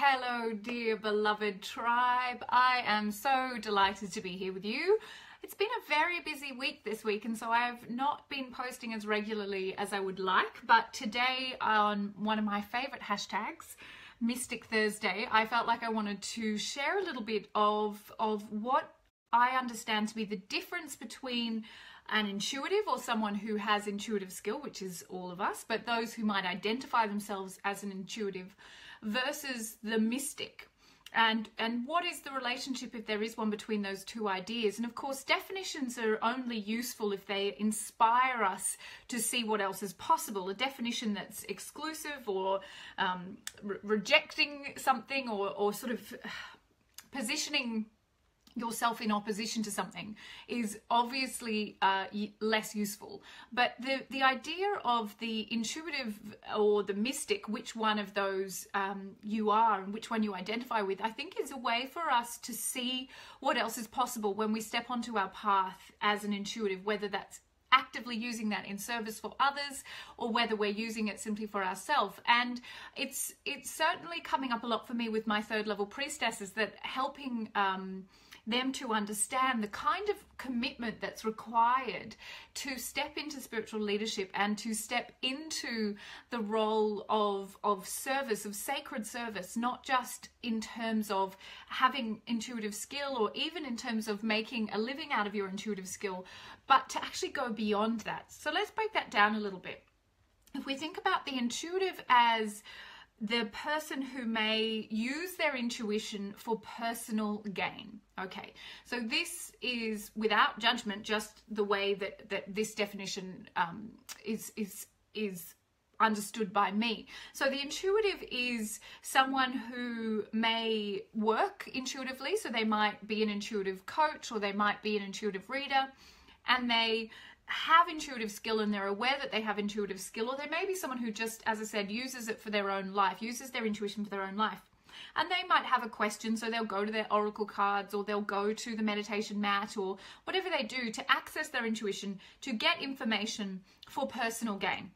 Hello, dear beloved tribe. I am so delighted to be here with you. It's been a very busy week this week, and so I've not been posting as regularly as I would like, but today on one of my favorite hashtags, Mystic Thursday, I felt like I wanted to share a little bit of what I understand to be the difference between an intuitive or someone who has intuitive skill, which is all of us, but those who might identify themselves as an intuitive versus the mystic. And what is the relationship, if there is one, between those two ideas? And of course, definitions are only useful if they inspire us to see what else is possible. A definition that's exclusive or rejecting something or sort of positioning yourself in opposition to something is obviously less useful. But the idea of the intuitive or the mystic, which one of those you are and which one you identify with, I think is a way for us to see what else is possible when we step onto our path as an intuitive, whether that's actively using that in service for others or whether we're using it simply for ourselves. And it's certainly coming up a lot for me with my third level priestesses, that helping them to understand the kind of commitment that's required to step into spiritual leadership and to step into the role of service, of sacred service, not just in terms of having intuitive skill or even in terms of making a living out of your intuitive skill, but to actually go beyond that. So let's break that down a little bit. If we think about the intuitive as the person who may use their intuition for personal gain. Okay, so this is without judgment, just the way that this definition is understood by me. So the intuitive is someone who may work intuitively, so they might be an intuitive coach or they might be an intuitive reader, and they have intuitive skill and they're aware that they have intuitive skill, or there may be someone who just, as I said, uses it for their own life, uses their intuition for their own life. And they might have a question, so they'll go to their oracle cards or they'll go to the meditation mat or whatever they do to access their intuition to get information for personal gain.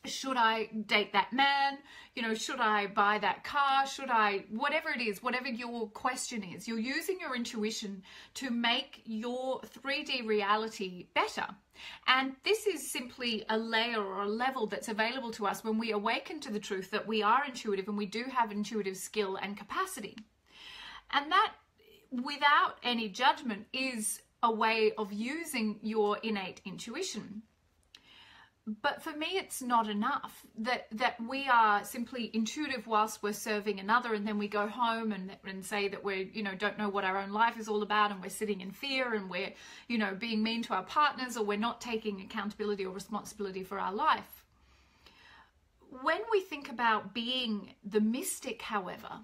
Should I date that man? You know, should I buy that car? Should I, whatever it is, whatever your question is, you're using your intuition to make your 3D reality better. And this is simply a layer or a level that's available to us when we awaken to the truth that we are intuitive and we do have intuitive skill and capacity. And that, without any judgment, is a way of using your innate intuition. But for me, it's not enough that we are simply intuitive whilst we're serving another, and then we go home and say that we're, don't know what our own life is all about, and we're sitting in fear, and we're, being mean to our partners, or we're not taking accountability or responsibility for our life. When we think about being the mystic, however,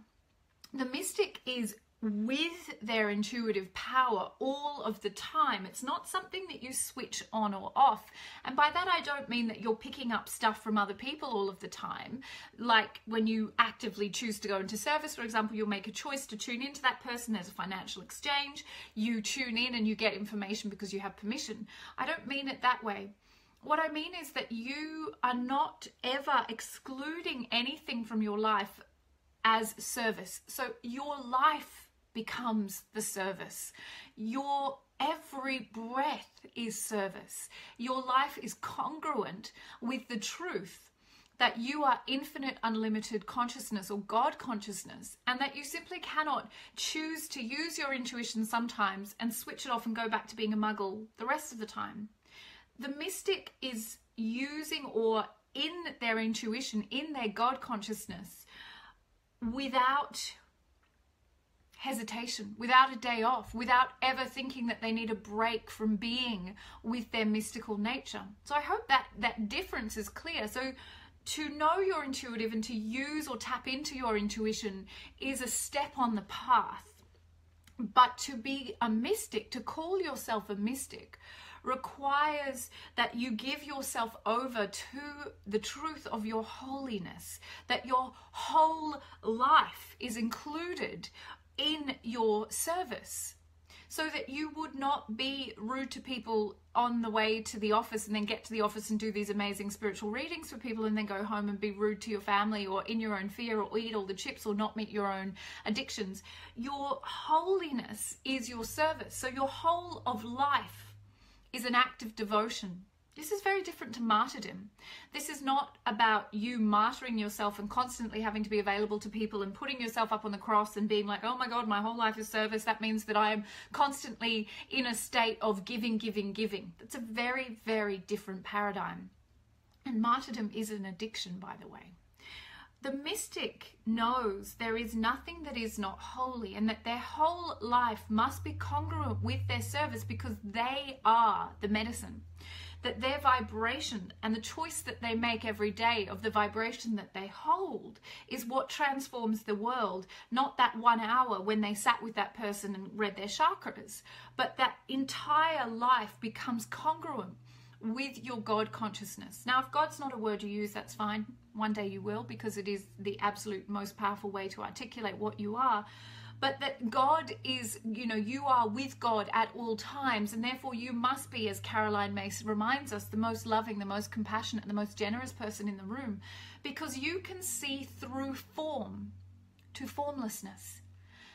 the mystic is with their intuitive power all of the time. It's not something that you switch on or off. And by that, I don't mean that you're picking up stuff from other people all of the time. Like when you actively choose to go into service, for example, you'll make a choice to tune into that person. There's a financial exchange. You tune in and you get information because you have permission. I don't mean it that way. What I mean is that you are not ever excluding anything from your life as service. So your life becomes the service. Your every breath is service. Your life is congruent with the truth that you are infinite, unlimited consciousness or God consciousness, and that you simply cannot choose to use your intuition sometimes and switch it off and go back to being a muggle the rest of the time. The mystic is using or in their intuition, in their God consciousness, without hesitation, without a day off, without ever thinking that they need a break from being with their mystical nature. So I hope that difference is clear. So to know your intuitive and to use or tap into your intuition is a step on the path. But to be a mystic, to call yourself a mystic, requires that you give yourself over to the truth of your holiness, that your whole life is included in your service. so that you would not be rude to people on the way to the office and then get to the office and do these amazing spiritual readings for people and then go home and be rude to your family or in your own fear or eat all the chips or not meet your own addictions. Your holiness is your service. So your whole of life is an act of devotion. This is very different to martyrdom. This is not about you martyring yourself and constantly having to be available to people and putting yourself up on the cross and being like, oh my God, my whole life is service. That means that I am constantly in a state of giving, giving, giving. That's a very, very different paradigm. And martyrdom is an addiction, by the way. The mystic knows there is nothing that is not holy and that their whole life must be congruent with their service because they are the medicine. That their vibration and the choice that they make every day of the vibration that they hold is what transforms the world, not that 1 hour when they sat with that person and read their chakras, but that entire life becomes congruent with your God consciousness. Now, if God's not a word you use, that's fine. One day you will, because it is the absolute most powerful way to articulate what you are. But that God is, you are with God at all times, and therefore you must be, as Caroline Myss reminds us, the most loving, the most compassionate, the most generous person in the room, because you can see through form to formlessness.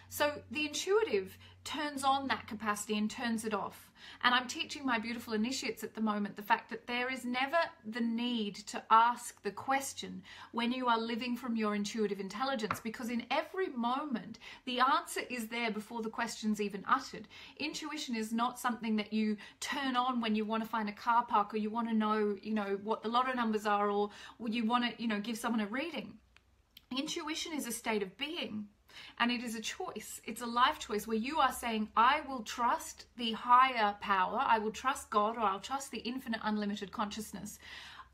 So the intuitive turns on that capacity and turns it off. And I'm teaching my beautiful initiates at the moment the fact that there is never the need to ask the question when you are living from your intuitive intelligence, because in every moment the answer is there before the question's even uttered. Intuition is not something that you turn on when you want to find a car park, or you want to know, what the lotto numbers are, or you want to, give someone a reading. Intuition is a state of being. And it is a choice. It's a life choice where you are saying, I will trust the higher power, I will trust God, or I'll trust the infinite unlimited consciousness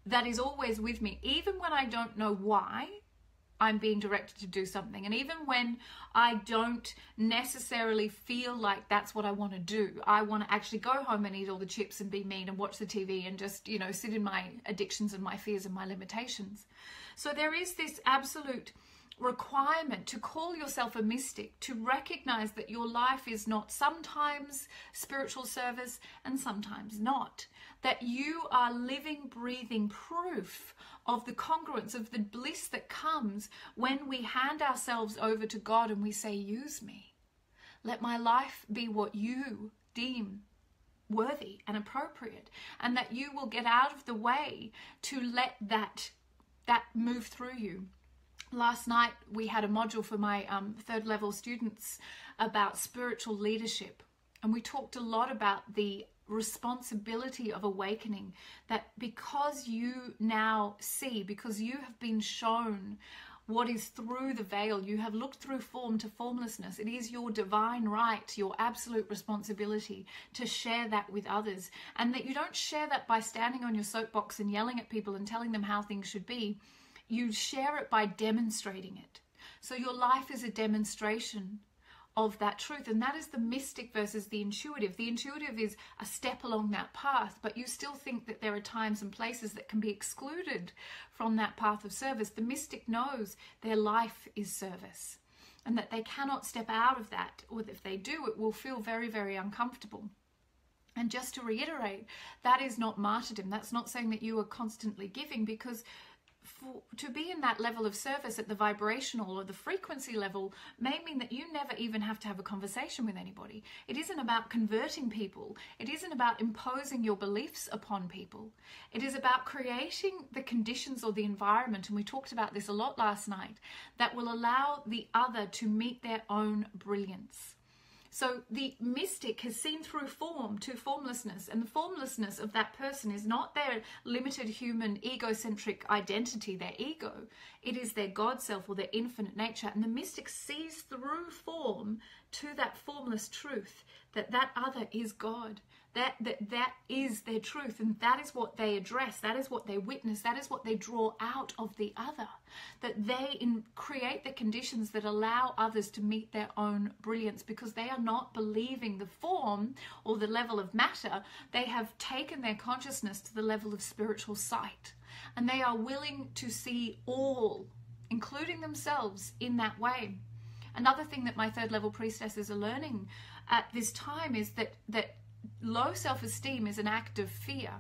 that is always with me, even when I don't know why I'm being directed to do something. And even when I don't necessarily feel like that's what I want to do. I want to actually go home and eat all the chips and be mean and watch the TV and just, sit in my addictions and my fears and my limitations. So there is this absolute requirement to call yourself a mystic, to recognize that your life is not sometimes spiritual service and sometimes not, that you are living, breathing proof of the congruence, of the bliss that comes when we hand ourselves over to God and we say, use me. Let my life be what you deem worthy and appropriate, and that you will get out of the way to let that move through you. Last night we had a module for my third level students about spiritual leadership, and we talked a lot about the responsibility of awakening, that because you now see, because you have been shown what is through the veil, you have looked through form to formlessness, it is your divine right, your absolute responsibility to share that with others, and that you don't share that by standing on your soapbox and yelling at people and telling them how things should be. You share it by demonstrating it. So your life is a demonstration of that truth. And that is the mystic versus the intuitive. The intuitive is a step along that path, but you still think that there are times and places that can be excluded from that path of service. The mystic knows their life is service and that they cannot step out of that, or if they do, it will feel very, very uncomfortable. And just to reiterate, that is not martyrdom. That's not saying that you are constantly giving, because to be in that level of service at the vibrational or the frequency level may mean that you never even have to have a conversation with anybody. It isn't about converting people. It isn't about imposing your beliefs upon people. It is about creating the conditions or the environment, and we talked about this a lot last night, that will allow the other to meet their own brilliance. So the mystic has seen through form to formlessness, and the formlessness of that person is not their limited human egocentric identity, their ego. It is their God self or their infinite nature. And the mystic sees through form to that formless truth, that other is God. That is their truth, and that is what they address, that is what they witness, that is what they draw out of the other. That they create the conditions that allow others to meet their own brilliance, because they are not believing the form or the level of matter. They have taken their consciousness to the level of spiritual sight, and they are willing to see all, including themselves, in that way. Another thing that my third level priestesses are learning at this time is that low self-esteem is an act of fear.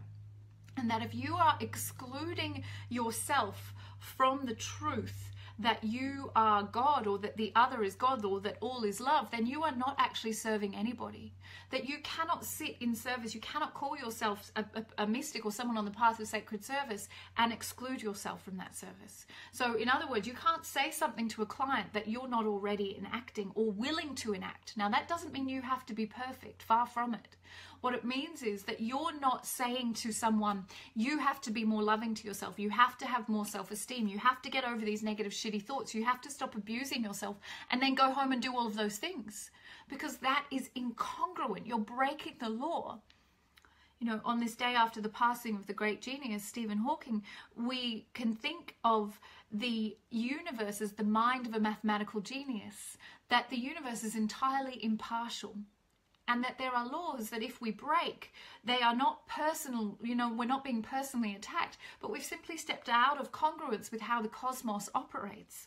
And that if you are excluding yourself from the truth that you are God, or that the other is God, or that all is love, then you are not actually serving anybody. That you cannot sit in service, you cannot call yourself a mystic or someone on the path of sacred service and exclude yourself from that service. So in other words, you can't say something to a client that you're not already enacting or willing to enact. Now that doesn't mean you have to be perfect, far from it. What it means is that you're not saying to someone, you have to be more loving to yourself, you have to have more self-esteem, you have to get over these negative shitty thoughts, you have to stop abusing yourself and then go home and do all of those things. Because that is incongruent. You're breaking the law. You know, on this day after the passing of the great genius Stephen Hawking, we can think of the universe as the mind of a mathematical genius, that the universe is entirely impartial. And that there are laws that if we break, they are not personal, you know, we're not being personally attacked, but we've simply stepped out of congruence with how the cosmos operates.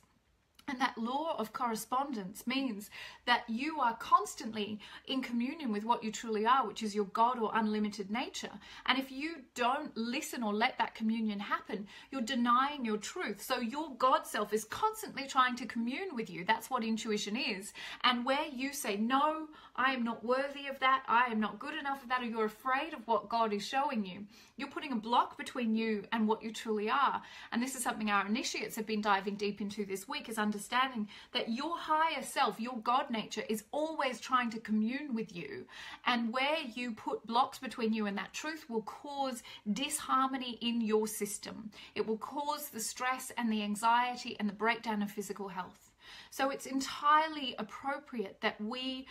And that law of correspondence means that you are constantly in communion with what you truly are, which is your God or unlimited nature. And if you don't listen or let that communion happen, you're denying your truth. So your God self is constantly trying to commune with you. That's what intuition is. And where you say, no, I am not worthy of that, I am not good enough of that, or you're afraid of what God is showing you, you're putting a block between you and what you truly are. And this is something our initiates have been diving deep into this week, is understanding that your higher self, your God nature, is always trying to commune with you. And where you put blocks between you and that truth will cause disharmony in your system. It will cause the stress and the anxiety and the breakdown of physical health. So it's entirely appropriate that we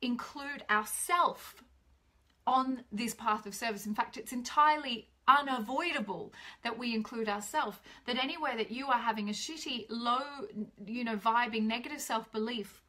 include ourselves on this path of service. In fact, it's entirely unavoidable that we include ourselves. That anywhere that you are having a shitty, low, you know, vibing, negative self-belief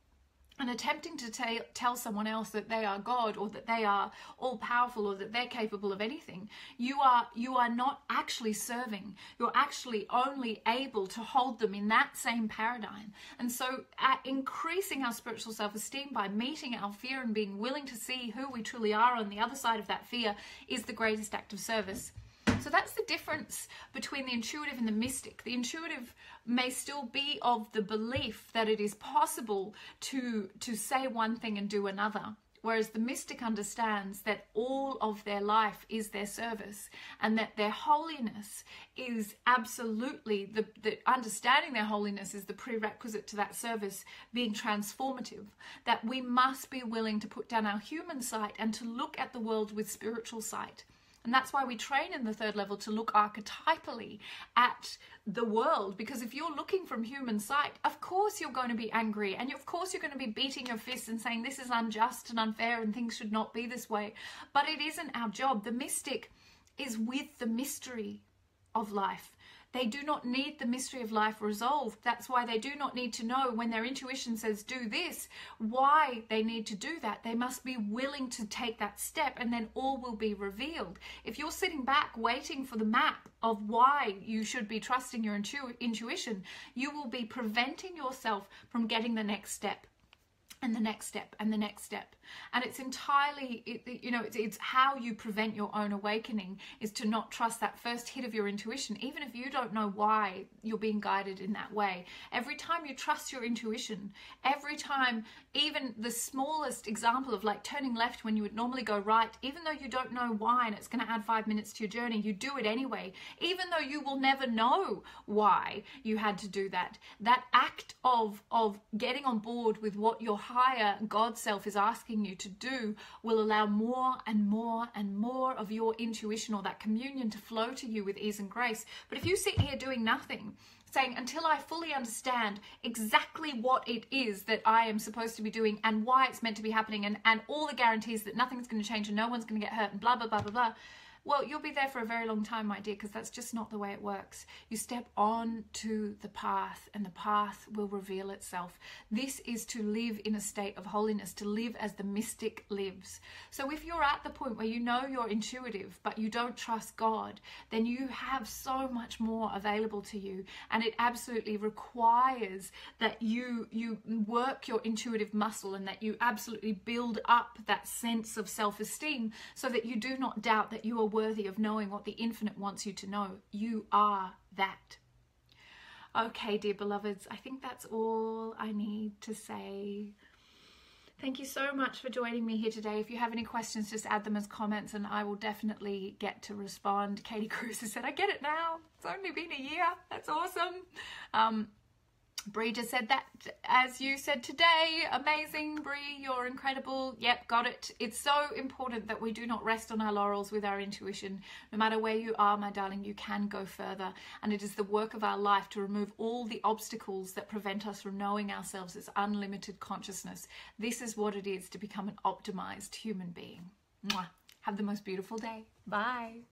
and attempting to tell someone else that they are God, or that they are all-powerful, or that they're capable of anything, you are not actually serving. You're actually only able to hold them in that same paradigm. And so increasing our spiritual self-esteem by meeting our fear and being willing to see who we truly are on the other side of that fear is the greatest act of service. So that's the difference between the intuitive and the mystic. The intuitive may still be of the belief that it is possible to say one thing and do another, whereas the mystic understands that all of their life is their service, and that their holiness is absolutely, the understanding their holiness is the prerequisite to that service being transformative. That we must be willing to put down our human sight and to look at the world with spiritual sight. And that's why we train in the third level to look archetypally at the world, because if you're looking from human sight, of course you're going to be angry, and of course you're going to be beating your fists and saying this is unjust and unfair and things should not be this way. But it isn't our job. The mystic is with the mystery of life. They do not need the mystery of life resolved. That's why they do not need to know when their intuition says do this, why they need to do that. They must be willing to take that step, and then all will be revealed. If you're sitting back waiting for the map of why you should be trusting your intuition, you will be preventing yourself from getting the next step. And the next step, and the next step. And it's entirely, it's how you prevent your own awakening, is to not trust that first hit of your intuition, even if you don't know why you're being guided in that way. Every time you trust your intuition, every time, even the smallest example of like turning left when you would normally go right, even though you don't know why and it's going to add 5 minutes to your journey, you do it anyway, even though you will never know why you had to do that. That act of getting on board with what your higher God self is asking you to do will allow more and more and more of your intuition or that communion to flow to you with ease and grace. But if you sit here doing nothing, saying until I fully understand exactly what it is that I am supposed to be doing and why it's meant to be happening, and all the guarantees that nothing's going to change and no one's going to get hurt and blah, blah, blah, blah, blah, well, you'll be there for a very long time, my dear, because that's just not the way it works. You step on to the path, and the path will reveal itself. This is to live in a state of holiness, to live as the mystic lives. So if you're at the point where you know you're intuitive, but you don't trust God, then you have so much more available to you, and it absolutely requires that you work your intuitive muscle, and that you absolutely build up that sense of self-esteem, so that you do not doubt that you are worthy of knowing what the infinite wants you to know. You are that. Okay, dear beloveds, I think that's all I need to say. Thank you so much for joining me here today. If you have any questions, just add them as comments and I will definitely get to respond. Katie Cruz has said, I get it now. It's only been a year. That's awesome. Bree just said that, as you said today. Amazing, Bree, you're incredible. Yep, got it. It's so important that we do not rest on our laurels with our intuition. No matter where you are, my darling, you can go further. And it is the work of our life to remove all the obstacles that prevent us from knowing ourselves as unlimited consciousness. This is what it is to become an optimized human being. Mwah. Have the most beautiful day. Bye.